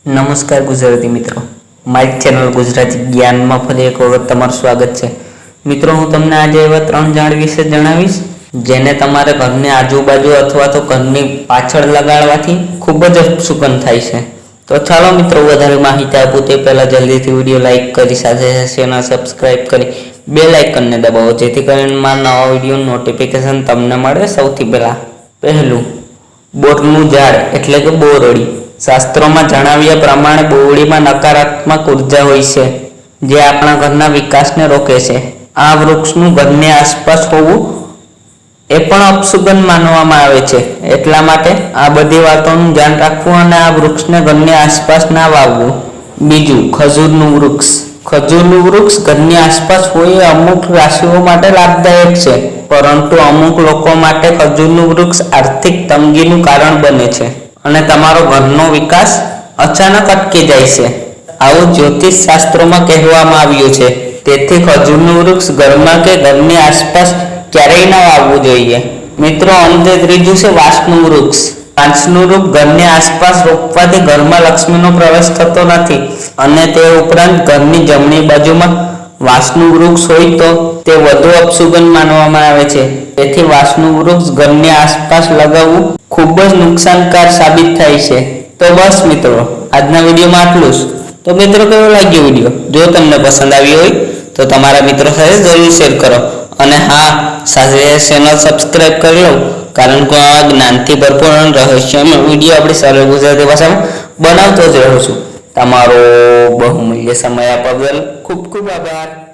નમસ્કાર ગુજરાતી મિત્રો, મારી ચેનલ ગુજરાતી જ્ઞાનમાં ફરી એક વખત તમારું સ્વાગત છે। મિત્રો, હું તમને આજે એવા 3 ઝાડ વિશે જણાવીશ જેને તમારે ઘરની આજુબાજુ અથવા તો ઘરની પાછળ લગાડવાથી ખૂબ જ સુગંધ થાય છે। તો ચાલો મિત્રો, વધારે માહિતી આપું તે પહેલાં જલ્દીથી વિડીયો લાઇક કરી સાથે ચેનલ સબસ્ક્રાઇબ કરી બેલ આઇકનને દબાવો જેથી કરીને મારા નવા વિડીયોનું નોટિફિકેશન તમને મળે સૌથી પહેલાં। પહેલું, બોરનું ઝાડ એટલે કે બોરડી। શાસ્ત્રોમાં જણાવ્યા પ્રમાણે બોરડીમાં નકારાત્મક ઉર્જા હોય છે જે આપણા ઘરના વિકાસને રોકે છે। આ વૃક્ષનું ઘરની આસપાસ હોવું એ પણ અપશુકન માનવામાં આવે છે, એટલા માટે આ બધી વાતોનું ધ્યાન રાખવું અને આ વૃક્ષને ઘરની આસપાસ ના વાવવું। બીજું, ખજૂરનું વૃક્ષ। ખજૂરનું વૃક્ષ ઘરની આસપાસ હોય એ અમુક રાશિઓ માટે લાભદાયક છે, પરંતુ અમુક લોકો માટે ખજૂરનું વૃક્ષ આર્થિક તંગીનું કારણ બને છે અને તમારો ઘરનો વિકાસ અચાનક અટકી જાય છે, આવું જ્યોતિષ શાસ્ત્રોમાં કહેવામાં આવ્યું છે। તેથી ખજૂરનું વૃક્ષ ઘરમાં કે ઘરની આસપાસ ક્યારેય ના વાવવું જોઈએ। મિત્રો, અંતે ત્રીજું છે વાંસનું વૃક્ષ। વાંસનું વૃક્ષ ઘરની આસપાસ રોપવાથી ઘરમાં લક્ષ્મીનો પ્રવેશ થતો નથી અને તે ઉપરાંત ઘરની જમણી બાજુમાં વાંસનું વૃક્ષ હોય તો તે વધુ અપશુકન માનવામાં આવે છે। તેથી વાંસનું વૃક્ષ ઘરની આસપાસ લગાવવું ખૂબ જ નુકસાનકાર સાબિત થાય છે। તો બસ મિત્રો, આજના વિડીયોમાં આટલું જ। તો મિત્રો, કેવો લાગ્યો વિડીયો? જો તમને પસંદ આવ્યો હોય તો તમારા મિત્રો સાથે જરૂર શેર કરો અને હા, સાથે ચેનલ સબસ્ક્રાઇબ કરી લો, કારણ કે આ જ્ઞાનથી ભરપૂર અને રહસ્યમય વિડીયો આપણી સરળ ગુજરાતી ભાષામાં બનાવતો જ રહું છું। તમારો બહુમૂલ્ય સમય આપવા બદલ ખૂબ ખૂબ આભાર।